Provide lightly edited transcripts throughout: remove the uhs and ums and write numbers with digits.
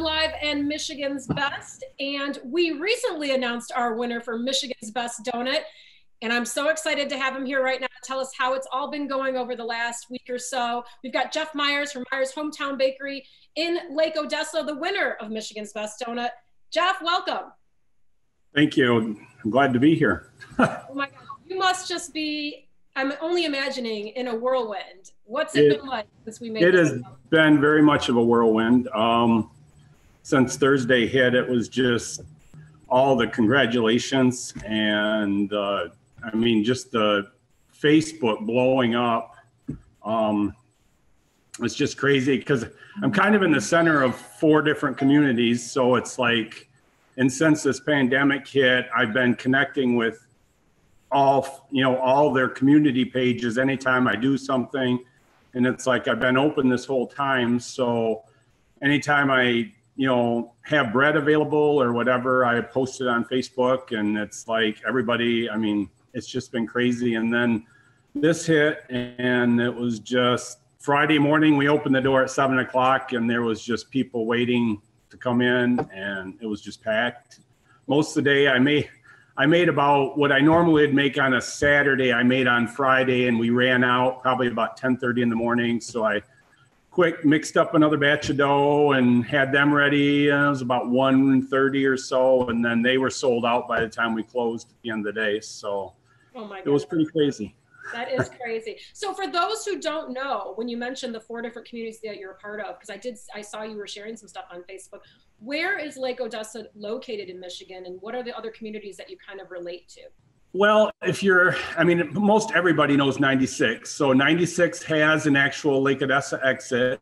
Live and Michigan's Best, and we recently announced our winner for Michigan's Best Donut, and I'm so excited to have him here right now to tell us how it's all been going over the last week or so. We've got Jeff Meyers from Meyers Hometown Bakery in Lake Odessa, the winner of Michigan's Best Donut. Jeff, welcome. Thank you. I'm glad to be here. Oh my God, you must just be, I'm only imagining, in a whirlwind. What's it been like since we made it? It has been very much of a whirlwind. Since Thursday hit, it was just all the congratulations and I mean, just the Facebook blowing up. It's just crazy because I'm kind of in the center of 4 different communities. So it's like, and since this pandemic hit, I've been connecting with all their community pages anytime I do something. And it's like, I've been open this whole time. So anytime I, have bread available or whatever, I post it on Facebook, and it's like everybody, I mean, it's just been crazy. And then this hit, and it was just Friday morning, we opened the door at 7 o'clock and there was just people waiting to come in, and it was just packed. Most of the day I made about what I normally would make on a Saturday, I made on Friday, and we ran out probably about 10:30 in the morning. So I quick mixed up another batch of dough and had them ready. It was about 1:30 or so, and then they were sold out by the time we closed at the end of the day. So it was pretty crazy. That is crazy. So for those who don't know, when you mentioned the 4 different communities that you're a part of, because I saw you were sharing some stuff on Facebook, where is Lake Odessa located in Michigan, and what are the other communities that you kind of relate to? Well, most everybody knows 96. So 96 has an actual Lake Odessa exit.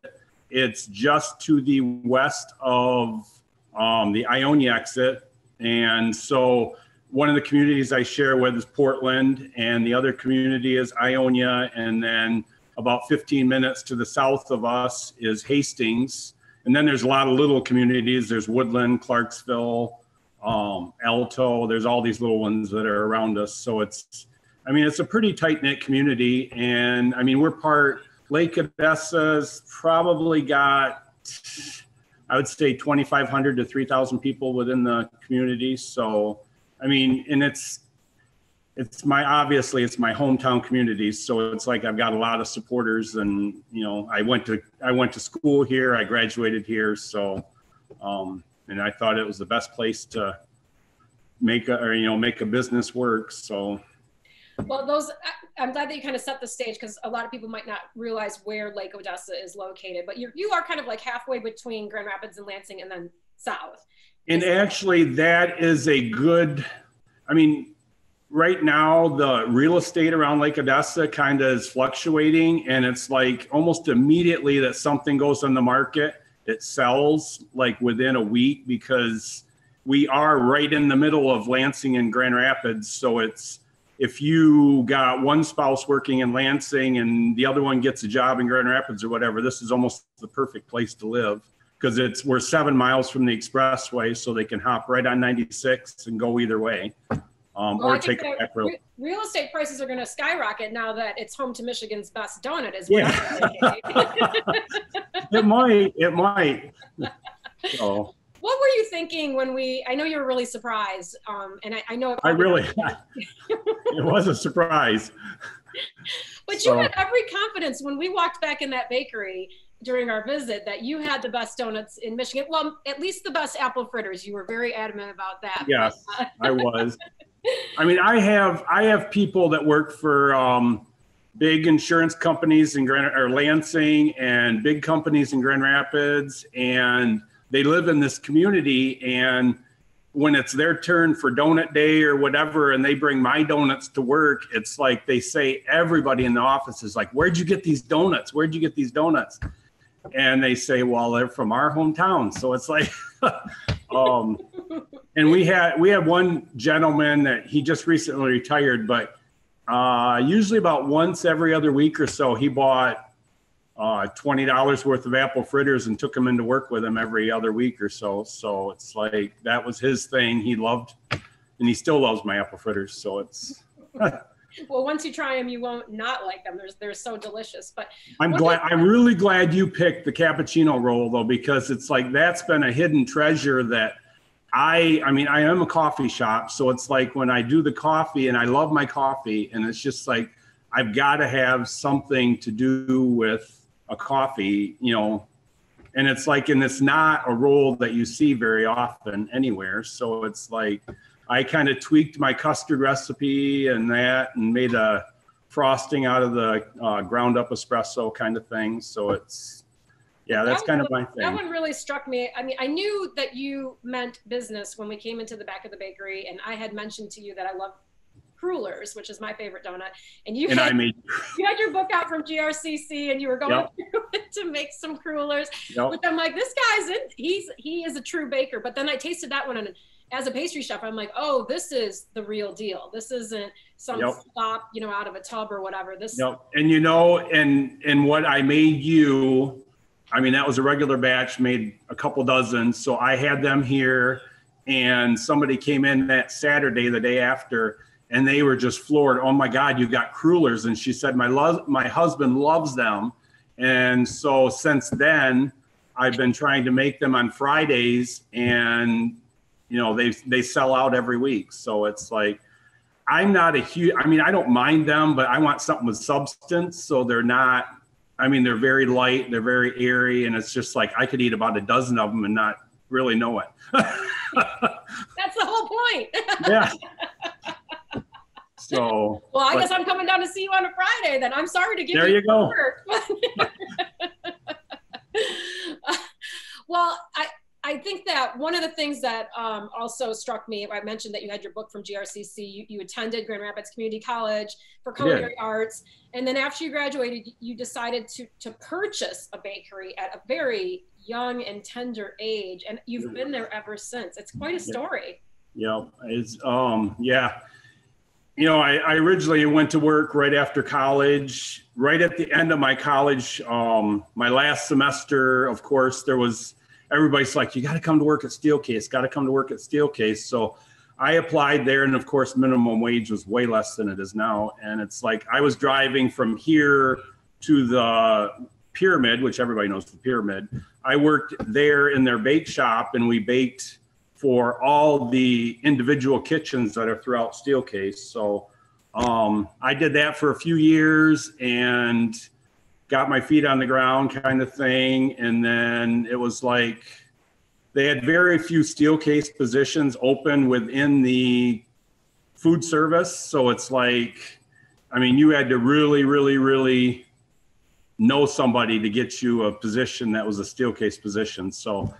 It's just to the west of the Ionia exit. And so one of the communities I share with is Portland, and the other community is Ionia. And then about 15 minutes to the south of us is Hastings. And then there's a lot of little communities. There's Woodland, Clarksville, Alto. There's all these little ones that are around us. So it's a pretty tight knit community. And Lake Odessa's probably got, I would say 2,500 to 3,000 people within the community. So, and it's my hometown community. So it's like, I've got a lot of supporters, and, I went to school here, I graduated here. So, and I thought it was the best place to make a business work. So, well, I'm glad that you kind of set the stage, because a lot of people might not realize where Lake Odessa is located, but you are kind of like halfway between Grand Rapids and Lansing, and then south. And actually that is a good, right now the real estate around Lake Odessa kind of is fluctuating, and it's like almost immediately that something goes on the market, it sells like within a week, because we are right in the middle of Lansing and Grand Rapids. So it's, if you got one spouse working in Lansing and the other one gets a job in Grand Rapids or whatever, this is almost the perfect place to live, because we're 7 miles from the expressway, so they can hop right on 96 and go either way. Or take a back road. Real estate prices are going to skyrocket now that it's home to Michigan's Best Donut as well. Yeah. It might. So. What were you thinking when I know you were really surprised, and I know it was a surprise. But you had every confidence when we walked back in that bakery during our visit that you had the best donuts in Michigan. Well, at least the best apple fritters. You were very adamant about that. Yes, I was. I have people that work for big insurance companies in Lansing, and big companies in Grand Rapids, and they live in this community. And when it's their turn for donut day or whatever, and they bring my donuts to work, it's like they say, everybody in the office is like, "Where'd you get these donuts? Where'd you get these donuts?" And they say, "Well, they're from our hometown." So it's like, and we had one gentleman that he just recently retired, but usually about once every other week or so, he bought $20 worth of apple fritters and took them into work with him every other week or so. So it's like, that was his thing. He loved, and he still loves my apple fritters. So it's, Well, once you try them, you won't not like them. They're so delicious. But I'm really glad you picked the cappuccino roll though, because it's like that's been a hidden treasure that I mean, I am a coffee shop, so it's like when I do the coffee, and I love my coffee, and it's just like I've got to have something to do with a coffee, you know, and it's like, and it's not a roll that you see very often anywhere. So it's like I kind of tweaked my custard recipe and made a frosting out of the ground up espresso kind of thing. So it's, yeah, that's kind of my thing. That one really struck me. I mean, I knew that you meant business when we came into the back of the bakery, and I had mentioned to you that I love crullers, which is my favorite donut. And you had your book out from GRCC, and you were going through it to make some crullers. Which I'm like, this guy's he is a true baker. But then I tasted that one, and as a pastry chef, I'm like, oh, this is the real deal. This isn't some slop, you know, out of a tub or whatever. This. And you know, and what I made you. I mean, that was a regular batch, made a couple dozen. So I had them here, and somebody came in that Saturday, the day after, and they were just floored. Oh my God, you got crullers. And she said, my husband loves them. And so since then, I've been trying to make them on Fridays, and, you know, they sell out every week. So it's like, I'm not a huge, I mean, I don't mind them, but I want something with substance. So they're not, I mean, they're very light, they're very airy, and it's just like I could eat about a dozen of them and not really know it. That's the whole point. Yeah. So. Well, I guess I'm coming down to see you on a Friday then. I'm sorry to give you. There you go. Well, I think that one of the things that also struck me, I mentioned that you had your book from GRCC, you attended Grand Rapids Community College for culinary arts, and then after you graduated, you decided to purchase a bakery at a very young and tender age, and you've been there ever since. It's quite a story. Yeah, it's, yeah. You know, I originally went to work right after college, right at the end of my college, my last semester, of course, there was, everybody's like, you got to come to work at Steelcase, got to come to work at Steelcase. So I applied there, and of course, minimum wage was way less than it is now. And it's like, I was driving from here to the Pyramid, which everybody knows the Pyramid. I worked there in their bake shop, and we baked for all the individual kitchens that are throughout Steelcase. So I did that for a few years and got my feet on the ground kind of thing. And then it was like, they had very few Steelcase positions open within the food service. So it's like, I mean, you had to really, really, really know somebody to get you a position that was a Steelcase position. So,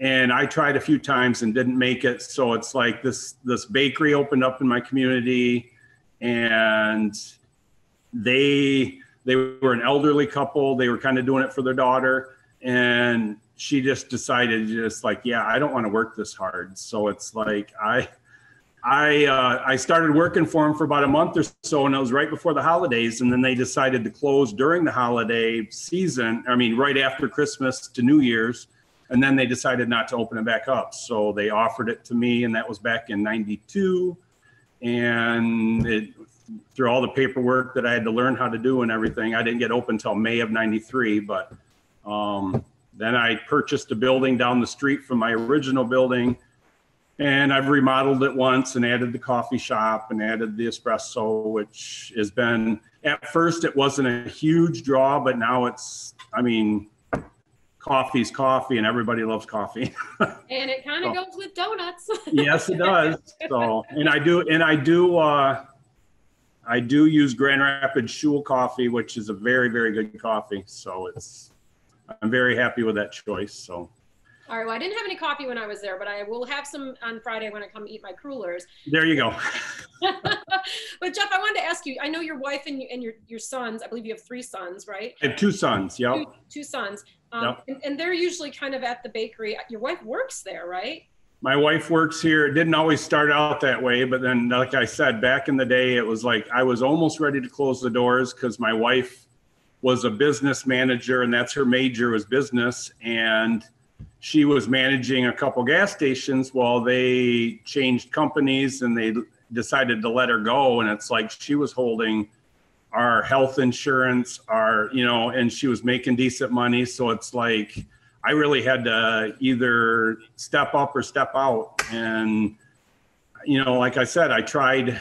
and I tried a few times and didn't make it. So it's like this bakery opened up in my community, and they were an elderly couple. They were kind of doing it for their daughter, and she just decided yeah, I don't want to work this hard. So it's like, I started working for them for about a month or so, and it was right before the holidays. And then they decided to close during the holiday season. I mean, right after Christmas to New Year's. And then they decided not to open it back up. So they offered it to me, and that was back in '92. And through all the paperwork that I had to learn how to do and everything, I didn't get open until May of '93. But then I purchased a building down the street from my original building, and I've remodeled it once and added the coffee shop and added the espresso, which has been, at first it wasn't a huge draw, but now it's, I mean, coffee's coffee, and everybody loves coffee. And it kind of goes with donuts. Yes, it does. So, and I do use Grand Rapids Shul coffee, which is a very, very good coffee. So I'm very happy with that choice. So. All right. Well, I didn't have any coffee when I was there, but I will have some on Friday when I come eat my crullers. There you go. But Jeff, I wanted to ask you, I know your wife and your sons, I believe you have 3 sons, right? I have 2 sons. Yep. Two sons. Yep. And they're usually kind of at the bakery. Your wife works there, right? My wife works here. It didn't always start out that way, but then, like I said, back in the day, it was like I was almost ready to close the doors because my wife was a business manager, and that's her major, was business. And she was managing a couple gas stations while they changed companies, and they decided to let her go. And it's like she was holding our health insurance, and she was making decent money. So it's like I really had to either step up or step out. And like I said, I tried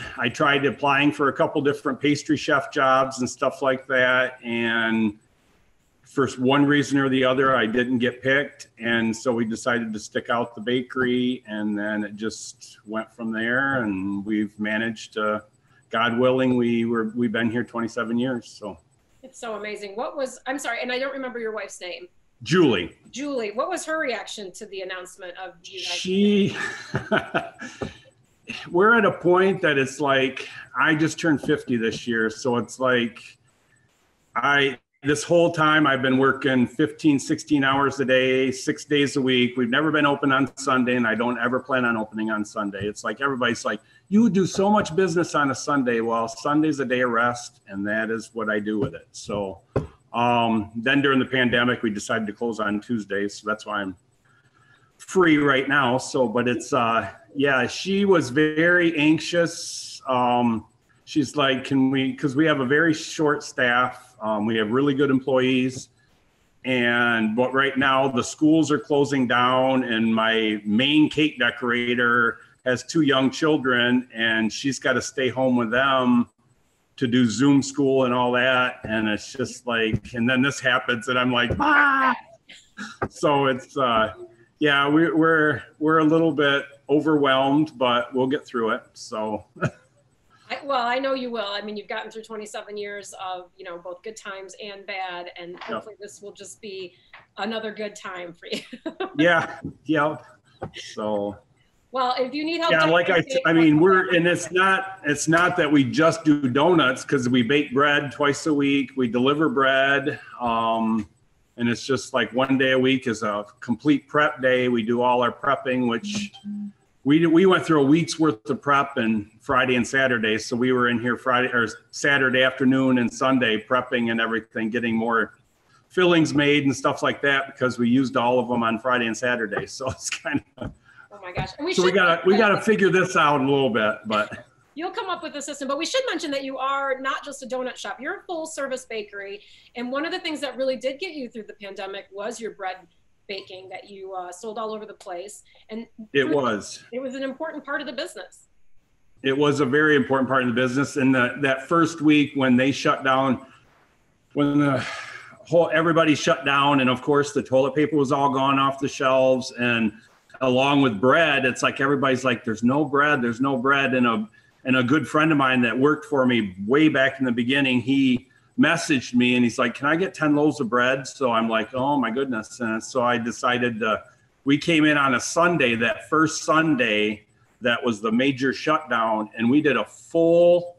applying for a couple different pastry chef jobs and stuff like that. And for one reason or the other, I didn't get picked. And so we decided to stick out the bakery, and then it just went from there. And we've managed to, God willing, we've been here 27 years. So it's so amazing. I'm sorry, and I don't remember your wife's name. Julie. What was her reaction to the announcement of you guys? We're at a point that it's like, I just turned 50 this year. So it's like, this whole time I've been working 15, 16 hours a day, 6 days a week. We've never been open on Sunday, and I don't ever plan on opening on Sunday. It's like, everybody's like, you do so much business on a Sunday. Well, Sunday's a day of rest, and that is what I do with it. So then during the pandemic, we decided to close on Tuesdays. So that's why I'm free right now. So, but it's, she was very anxious. She's like, because we have a very short staff. We have really good employees. But right now the schools are closing down, and my main cake decorator has 2 young children, and she's got to stay home with them to do Zoom school and all that. And it's just like, and then this happens, and I'm like, ah! So it's, we're a little bit overwhelmed, but we'll get through it. So. Well, I know you will. I mean, you've gotten through 27 years of, both good times and bad, and hopefully this will just be another good time for you. Yeah. So. Well, if you need help. Yeah, like I mean, it's not that we just do donuts, because we bake bread twice a week. We deliver bread. And it's just like one day a week is a complete prep day. We do all our prepping, which we went through a week's worth of prep and Friday and Saturday. So we were in here Friday or Saturday afternoon and Sunday prepping and everything, getting more fillings made and stuff like that, because we used all of them on Friday and Saturday. So it's kind of, oh my gosh. So we gotta figure this out a little bit, but. You'll come up with a system, but we should mention that you are not just a donut shop, you're a full service bakery. And one of the things that really did get you through the pandemic was your bread baking that you sold all over the place. And it was an important part of the business. It was a very important part of the business. And that first week when they shut down, when everybody shut down, and of course the toilet paper was all gone off the shelves, and along with bread, it's like everybody's like, there's no bread. And a good friend of mine that worked for me way back in the beginning, he messaged me and he's like, can I get 10 loaves of bread? So I'm like, oh my goodness. And so I decided we came in on a Sunday, that first Sunday that was the major shutdown, and we did a full,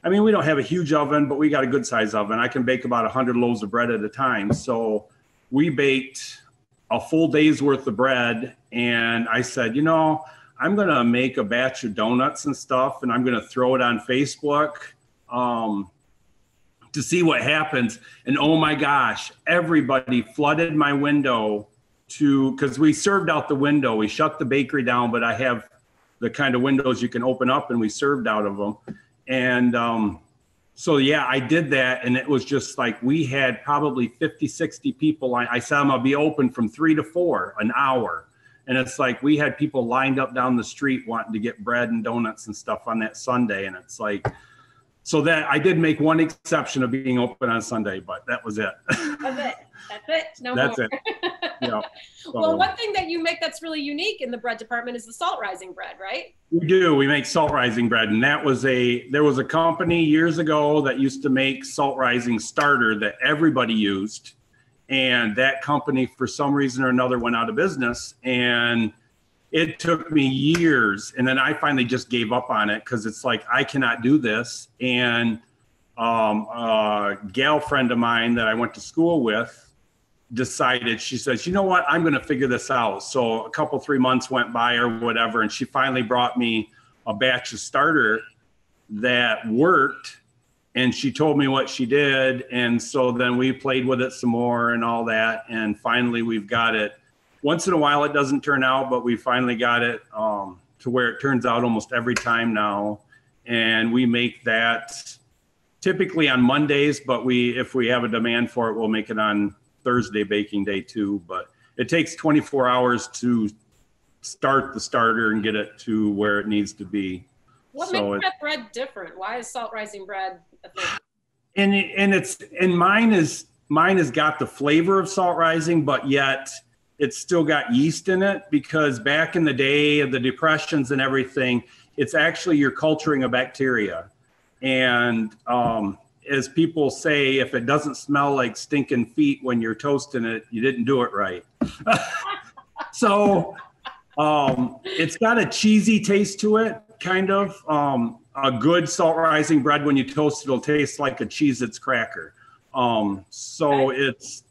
I mean, we don't have a huge oven, but we got a good size oven. I can bake about 100 loaves of bread at a time. So we baked a full day's worth of bread. And I said, I'm going to make a batch of donuts and stuff, and I'm going to throw it on Facebook to see what happens. And oh my gosh, everybody flooded my window because we served out the window. We shut the bakery down, but I have the kind of windows you can open up, and we served out of them. And so, yeah, I did that. And it was just like, we had probably 50, 60 people. I said, I'm going to be open from 3 to 4 an hour. And it's like, we had people lined up down the street wanting to get bread and donuts and stuff on that Sunday. And it's like, so that I did make one exception of being open on Sunday, but that was it. That's it. No That's more. it. Yeah. So, well, one thing that you make that's really unique in the bread department is the salt rising bread, right? We do. We make salt rising bread. And there was a company years ago that used to make salt rising starter that everybody used. And that company, for some reason or another, went out of business. And it took me years. And then I finally just gave up on it, because it's like, I cannot do this. And a gal friend of mine that I went to school with decided, she says, you know what, I'm going to figure this out. So a couple, 3 months went by or whatever. And she finally brought me a batch of starter that worked. And she told me what she did. And so then we played with it some more and all that. And finally we've got it. Once in a while it doesn't turn out, but we finally got it to where it turns out almost every time now. And we make that typically on Mondays, but if we have a demand for it, we'll make it on Thursday baking day too. But it takes 24 hours to start the starter and get it to where it needs to be. What makes that bread different? Why is salt rising bread a thing? And mine has got the flavor of salt rising, but yet it's still got yeast in it, because back in the day of the depressions and everything, it's actually you're culturing a bacteria. And as people say, if it doesn't smell like stinking feet when you're toasting it, you didn't do it right. So it's got a cheesy taste to it, kind of. A good salt rising bread, when you toast it, will taste like a Cheez-Its cracker. So that's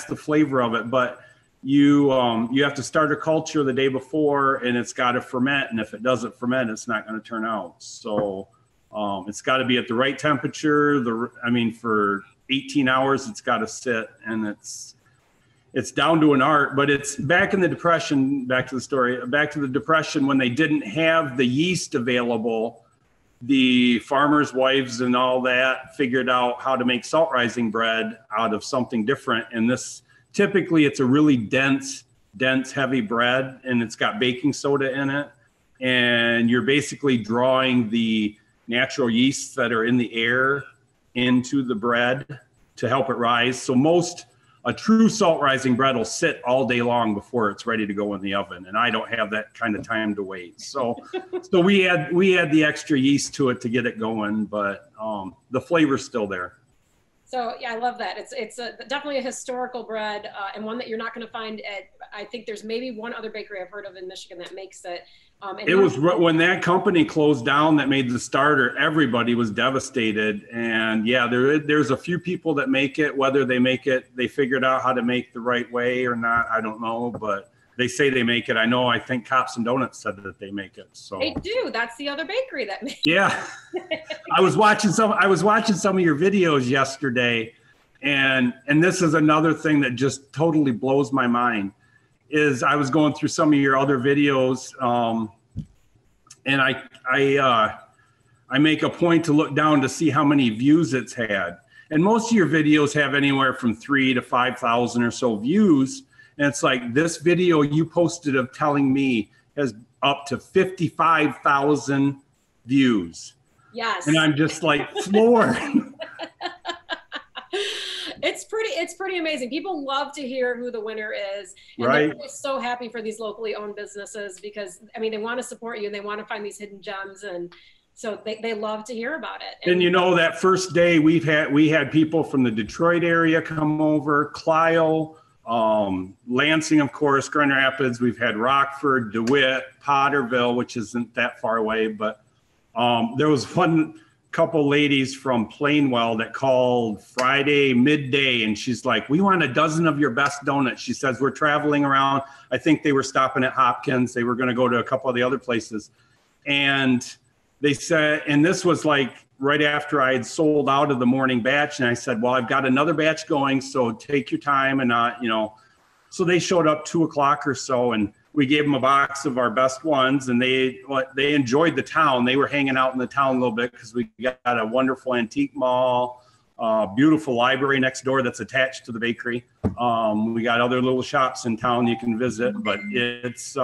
the flavor of it. But you have to start a culture the day before, and it's got to ferment. And if it doesn't ferment, it's not going to turn out. So it's got to be at the right temperature. For 18 hours, it's got to sit, and it's down to an art. But it's back in the Depression, back to the Depression, when they didn't have the yeast available, the farmers' wives and all that figured out how to make salt rising bread out of something different. And typically it's a really dense, heavy bread, and it's got baking soda in it. And you're basically drawing the natural yeasts that are in the air into the bread to help it rise. So a true salt rising bread will sit all day long before it's ready to go in the oven. And I don't have that kind of time to wait. So we add the extra yeast to it to get it going, but the flavor's still there. So yeah, I love that. It's definitely a historical bread, and one that you're not going to find I think there's maybe one other bakery I've heard of in Michigan that makes it. It was when that company closed down that made the starter, everybody was devastated. And yeah, there's a few people that make it. Whether they figured out how to make the right way or not, I don't know, but they say they make it. I think Cappuccino Donuts said that they make it. So they do. That's the other bakery that makes it. Yeah. I was watching some of your videos yesterday, and this is another thing that just totally blows my mind. Is I was going through some of your other videos, and I make a point to look down to see how many views it's had. And most of your videos have anywhere from 3,000 to 5,000 or so views. And it's like, this video you posted of telling me has up to 55,000 views. Yes. And I'm just like floored. It's pretty amazing. People love to hear who the winner is. And right. They're so happy for these locally owned businesses, because they want to support you and they want to find these hidden gems, and so they love to hear about it. And that first day we had people from the Detroit area come over, Clio, Lansing, of course, Grand Rapids. We've had Rockford, DeWitt, Potterville, which isn't that far away, but there was one couple ladies from Plainwell that called Friday midday, and she's like, we want a dozen of your best donuts. She says, we're traveling around. I think they were stopping at Hopkins. They were going to go to a couple of the other places. And they said, and this was like right after I had sold out of the morning batch. And I said, well, I've got another batch going, so take your time. And so they showed up 2:00 or so, and we gave them a box of our best ones, and they enjoyed the town. They were hanging out in the town a little bit because we got a wonderful antique mall, beautiful library next door that's attached to the bakery. We got other little shops in town you can visit, but it's,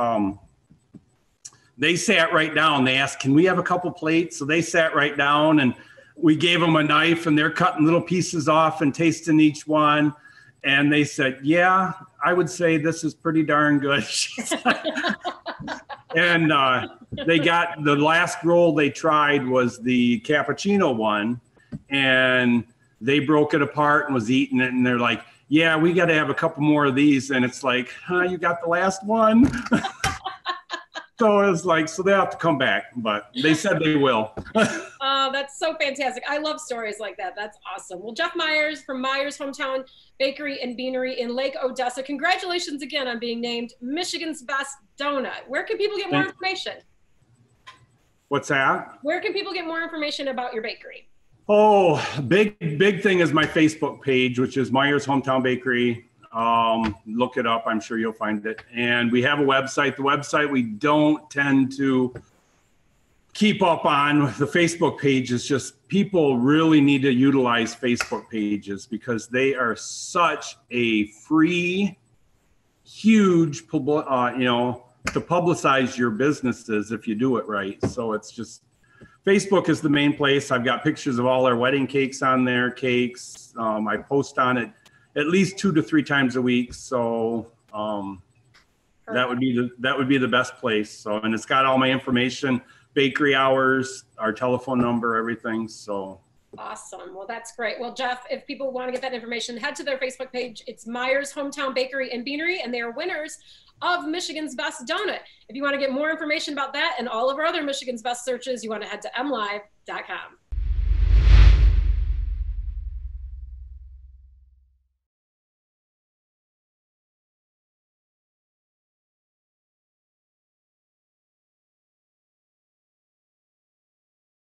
they sat right down. They asked, can we have a couple plates? So they sat right down, and we gave them a knife, and they're cutting little pieces off and tasting each one. And they said, yeah, I would say this is pretty darn good. And they got the last roll they tried was the cappuccino one, and they broke it apart and was eating it. And they're like, yeah, we got to have a couple more of these. And it's like, you got the last one. So it was like, so they have to come back, but they said they will. Oh, that's so fantastic. I love stories like that. That's awesome. Well, Jeff Meyers from Meyers Hometown Bakery and Beanery in Lake Odessa, congratulations again on being named Michigan's Best Donut. Where can people get more information? What's that? Where can people get more information about your bakery? Oh, big thing is my Facebook page, which is Meyers Hometown Bakery. Look it up. I'm sure you'll find it. And we have a website. The website we don't tend to keep up on. The Facebook page is just, people really need to utilize Facebook pages because they are such a free, huge, to publicize your businesses if you do it right. So it's just, Facebook is the main place. I've got pictures of all our wedding cakes on there, cakes. I post on it at least 2 to 3 times a week. So that would be the best place. So, and it's got all my information, bakery hours, our telephone number, everything. So awesome. Well, that's great. Well, Jeff, if people want to get that information, head to their Facebook page. It's Meyers Hometown Bakery and Beanery, and they are winners of Michigan's Best Donut. If you want to get more information about that and all of our other Michigan's Best searches, you want to head to mlive.com.